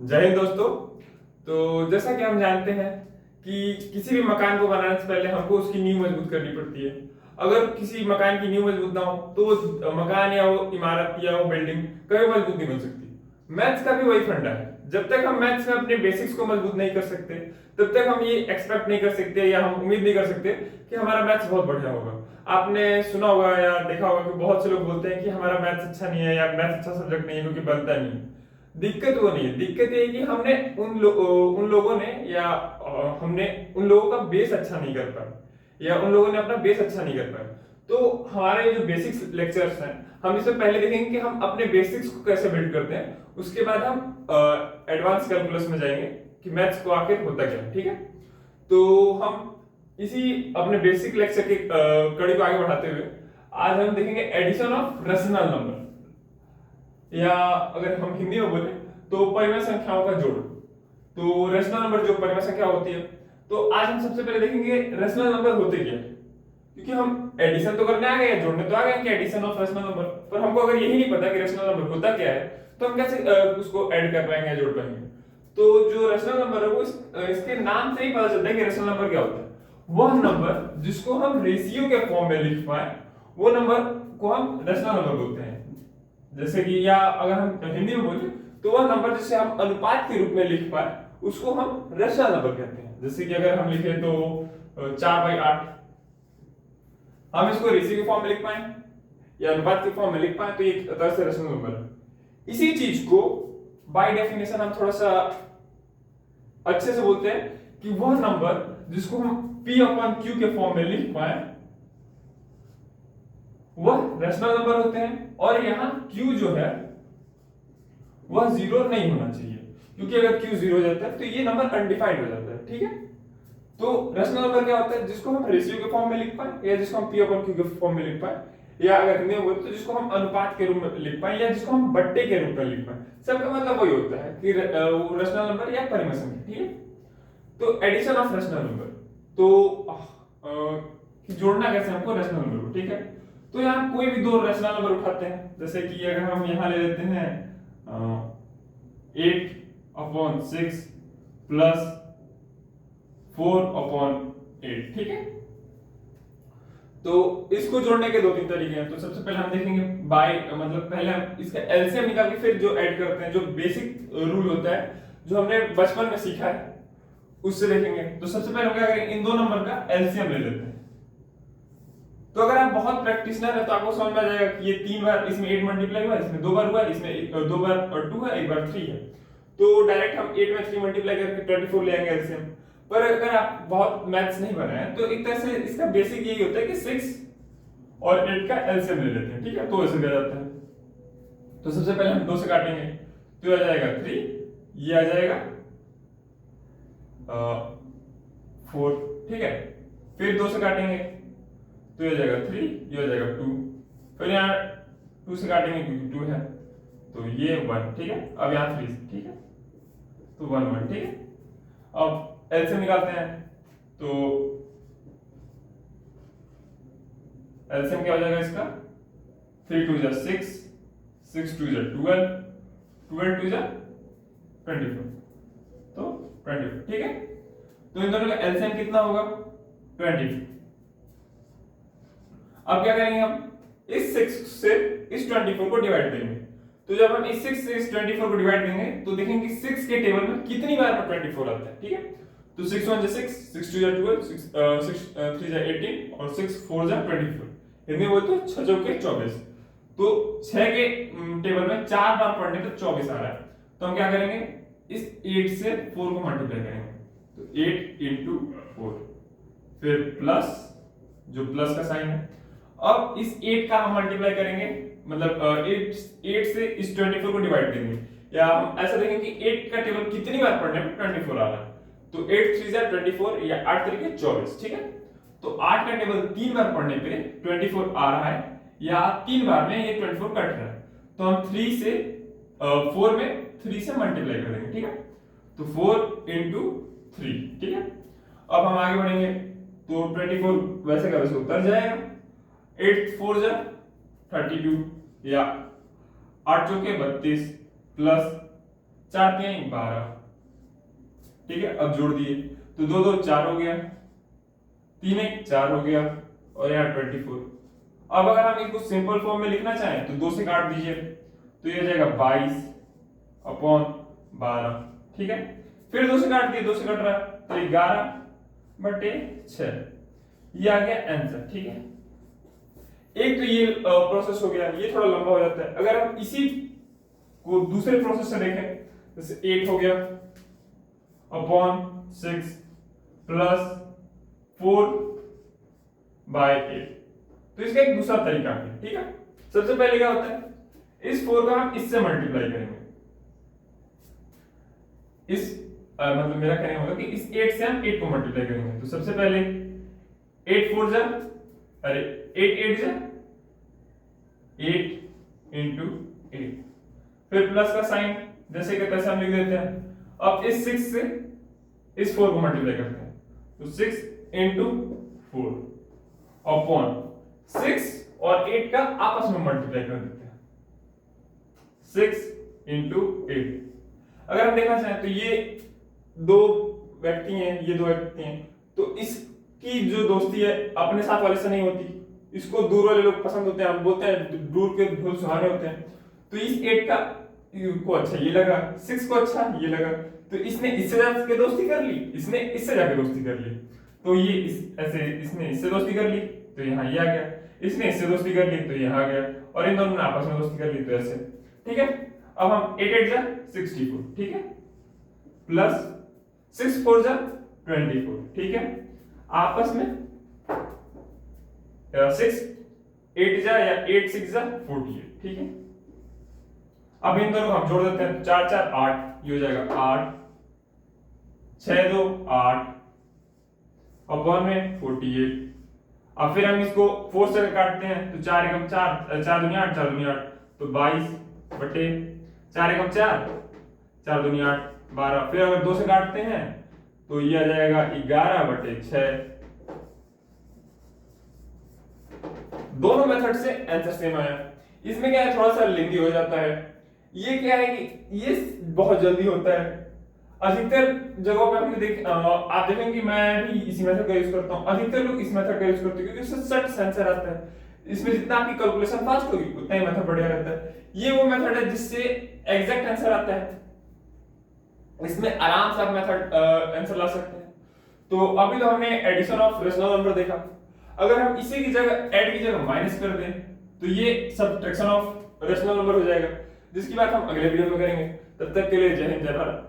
जय हिंद दोस्तों। तो जैसा कि हम जानते हैं कि किसी भी मकान को बनाने से पहले हमको उसकी नींव मजबूत करनी पड़ती है। अगर किसी मकान की नींव मजबूत ना हो तो वो मकान या वो इमारत या वो बिल्डिंग कभी मजबूत नहीं बन सकती। मैथ्स का भी वही फंडा है। जब तक हम मैथ्स में अपने बेसिक्स को मजबूत नहीं कर सकते तब तक हम ये एक्सपेक्ट नहीं कर सकते या हम उम्मीद नहीं कर सकते कि हमारा मैथ्स बहुत बढ़िया होगा। आपने सुना होगा या देखा होगा कि बहुत से लोग बोलते हैं कि हमारा मैथ्स अच्छा नहीं है या मैथ्स अच्छा सब्जेक्ट नहीं है क्योंकि बनता नहीं है। दिक्कत वो नहीं है, दिक्कत ये है कि हमने उन लोगों ने या हमने उन लोगों का बेस अच्छा नहीं कर पाया या उन लोगों ने अपना बेस अच्छा नहीं कर पाया। तो हमारे जो बेसिक्स लेक्चर्स हैं हम इसमें पहले देखेंगे कि हम अपने बेसिक्स को कैसे बिल्ड करते हैं, उसके बाद हम एडवांस कैलकुलस में जाएंगे कि मैथ्स को आखिर होता क्या है। ठीक है, तो हम इसी अपने बेसिक लेक्चर की कड़ी को आगे बढ़ाते हुए आज हम देखेंगे एडिशन ऑफ रेशनल नंबर, या अगर हम हिंदी में बोले तो परिमेय संख्याओं का जोड़। तो रेशनल नंबर जो परिमेय संख्या होती है, तो आज हम सबसे पहले देखेंगे रेशनल नंबर होते क्या है। क्योंकि हम एडिशन तो करने आ गए हैं, जोड़ने तो आ गए कि एडिशन ऑफ रेशनल नंबर, पर हमको अगर यही नहीं पता कि रेशनल नंबर होता क्या है तो हम कैसे उसको ऐड कर पाएंगे या जोड़ पाएंगे। तो जो रेशनल नंबर है वो इसके नाम से ही पता चलता है कि रेशनल नंबर क्या होता है। वह नंबर जिसको हम रेशियो के फॉर्म में लिख पाए वो नंबर को हम रेशनल नंबर बोलते हैं। जैसे कि या अगर हम हिंदी में बोले तो वह नंबर जिसे हम अनुपात के रूप में लिख पाए उसको हम रेशनल नंबर कहते हैं। जैसे कि अगर हम लिखे तो 4/8, हम इसको रेशियो के फॉर्म में लिख पाए या अनुपात के फॉर्म में लिख पाए तो ये एक तरह से रेशनल नंबर है। इसी चीज को बाय डेफिनेशन हम थोड़ा सा अच्छे से बोलते हैं कि वह नंबर जिसको हम P/Q के फॉर्म में लिख पाए वह रेशनल नंबर होते हैं। और यहां Q जो है वह जीरो नहीं होना चाहिए, क्योंकि अगर Q जीरो हो जाता है तो ये नंबर अनडिफाइंड हो जाता है। ठीक है, तो रेशनल नंबर क्या होता है जिसको हम रेशियो के फॉर्म में लिख पाए या जिसको हम P/Q के फॉर्म में लिख पाए, या अगर हिंदी में बोले तो जिसको हम अनुपात के रूप में लिख पाए या जिसको हम बट्टे के रूप में लिख पाए। सबका मतलब वही होता है कि रेशनल नंबर या परिमेय संख्या। ठीक है, तो एडिशन ऑफ रेशनल नंबर, तो जोड़ना कैसे हमको रेशनल नंबर को। ठीक है, तो यहाँ कोई भी दो रेशनल नंबर उठाते हैं, जैसे कि अगर हम यहाँ ले लेते हैं 8/6 प्लस 4/8। ठीक है, तो इसको जोड़ने के दो तीन तरीके हैं। तो सबसे पहले हम देखेंगे बाय, मतलब पहले हम इसका एलसीएम निकाल के फिर जो ऐड करते हैं, जो बेसिक रूल होता है जो हमने बचपन में सीखा है उससे देखेंगे। तो सबसे पहले हम क्या करेंगे, इन दो नंबर का एलसीएम ले लेते हैं। तो अगर आप बहुत प्रैक्टिशनर है तो आपको समझ में आ जाएगा कि ये 3 बार इसमें 8 मल्टीप्लाई हुआ, इसमें 2 बार हुआ, इसमें 2 बार और 2 है, 1 बार 3 है। तो डायरेक्ट हम 8 में 3 मल्टीप्लाई करके 24 ले आएंगे एलसीएम। पर अगर आप बहुत मैथ्स नहीं बनाए हैं तो एक तरह से इसका बेसिक यही होता है कि 6 और 8 का एलसीएम ले लेते हैं। ठीक है, तो ऐसे किया जाता है। तो सबसे पहले हम 2 से काटेंगे तो आ जाएगा 3, ये आ जाएगा 4। ठीक है, फिर 2 से काटेंगे तो ये हो जाएगा 3, ये हो जाएगा 2, फिर यहाँ 2 से काटेंगे क्योंकि 2 है तो ये 1। ठीक है, अब यहाँ 3 से। ठीक है, तो 1 1। ठीक है, अब एलसीएम निकालते हैं तो एलसीएम क्या हो जाएगा इसका, 3 2 6, 6 2 12, 12 2 24, तो 24। ठीक है, तो इन दोनों का एलसीएम कितना होगा, 24। अब क्या करेंगे, हम इस 6 से इस 24 को डिवाइड करेंगे। तो जब हम इस 6 से इस 24 को डिवाइड करेंगे तो देखेंगे कि 6 के टेबल में कितनी बार में 24 आता है। ठीक है, तो 6 1 6, 6 2 12, 6 3 18 और 6 4 24। हिंदी बोलते हैं 6 चौके 24। तो 6 के टेबल में 4 बार पढ़ने पे 24 आ रहा है। तो हम क्या करेंगे, इस 8 से 4 को मल्टीप्लाई करेंगे, तो 8 into 4, फिर प्लस जो प्लस का साइन है। अब इस 8 का हम मल्टीप्लाई करेंगे, मतलब 8 से इस 24 को डिवाइड करेंगे, या हम ऐसा देखेंगे कि 8 का टेबल कितनी बार पढ़ने में 24 आ रहा है। तो 8 3 24 या 8 3 24। ठीक है, तो 8 का टेबल 3 बार पढ़ने पे 24 आ रहा है, या 3 बार में ये 24 कट रहा है। तो हम 3 से 4 में 3 से मल्टीप्लाई कर देंगे। ठीक है, तो 4 into 3। ठीक है, अब हम आगे बढ़ेंगे तो 24 वैसे का वैसे उतर जाएगा, 8 4 32 या 8 चौके 32 प्लस 4 3 12, ठीक है। अब जोड़ दिए तो 2 2 4 हो गया, 3 1 4 हो गया, और यहाँ 24। अब अगर हम इसको सिंपल फॉर्म में लिखना चाहें तो 2 से काट दीजिए, तो ये हो जाएगा 22 अपॉन 12, ठीक है। फिर 2 से काट दिए, 2 से कट रहा है तो 11/6, ये आ गया आंसर, ठीक है। एक तो ये प्रोसेस हो गया, ये थोड़ा लंबा हो जाता है। अगर हम इसी को दूसरे प्रोसेस से देखें, जैसे 8 हो गया अपॉन 6 प्लस 4/8, तो इसका एक दूसरा तरीका है, ठीक है। सबसे पहले क्या होता है, इस 4 का हम इससे मल्टीप्लाई करेंगे, इस मतलब मेरा कहने होगा कि इस 8 से हम 8 को मल्टीप्लाई करेंगे। तो सबसे पहले 8 4 जा, अरे 8 8 जा, 8 इंटू 8, फिर प्लस का साइन जैसे कि तैसे हम लिख देते हैं। अब इस 6 से इस 4 को मल्टीप्लाई करते हैं, तो 6 इंटू 4 अपॉन 6 और 8 का आपस में मल्टीप्लाई कर देते हैं, 6 इंटू 8। अगर हम देखना चाहें तो ये दो व्यक्ति हैं, ये दो व्यक्ति हैं, तो इसकी जो दोस्ती है अपने साथ वाले से नहीं होती, इसको दूर वाले लोग पसंद होते हैं, हम बोलते हैं दूर के ढोल सुहाने होते हैं। तो इस 8 का को अच्छा ये लगा, 6 को अच्छा ये लगा, तो इसने इससे जाके दोस्ती कर ली, इसने इससे जाके दोस्ती कर ली, तो ये ऐसे इसने इससे दोस्ती कर ली तो यहाँ ये आ गया, इसने इससे दोस्ती कर ली तो यहाँ आ गया, और इन दोनों ने आपस में दोस्ती कर ली तो ऐसे, ठीक है। अब हम 8 8 जा 64, ठीक है, प्लस 6 4 जा 24, ठीक है, आपस में 6 8 जा या 8 6 जा 48, ठीक है। अब इन दोनों को हम जोड़ देते हैं, 4 4 8, ये हो जाएगा 8 6 2 8 अपॉन में 48। अब फिर हम इसको 4 से काटते हैं, तो 4 एकम 4 4 दूनी 8 4 दूनी 8, तो 22 बटे 4 एकम 4 4 दूनी 8 12। फिर अगर 2 से काटते हैं तो ये आ जाएगा 11/6। दोनों मेथड से आंसर सेम आया। इसमें क्या है, थोड़ा सा लेंदी हो जाता है। ये क्या है कि ये बहुत जल्दी होता है। अधिकतर जगहों पे हमने आप देखेंगे कि मैं भी इसी मेथड का यूज करता हूँ, अधिकतर लोग इस मेथड का यूज करते हैं क्योंकि इससे सट आंसर आता है। इसमें जितना आपकी कैलकुलेशन फास्ट होगी उतना ही मेथड बढ़िया रहता है। ये वो मेथड है जिससे एग्जैक्ट आंसर आता है, इसमें आराम से आप मेथड आंसर ला सकते हैं। तो अभी तो हमने एडिशन ऑफ रेशनल नंबर देखा, अगर हम इसी की जगह ऐड की जगह माइनस कर दें तो ये सब्ट्रैक्शन ऑफ रेशनल नंबर हो जाएगा, जिसकी बात हम अगले वीडियो में करेंगे। तब तक के लिए जय हिंद जय भारत।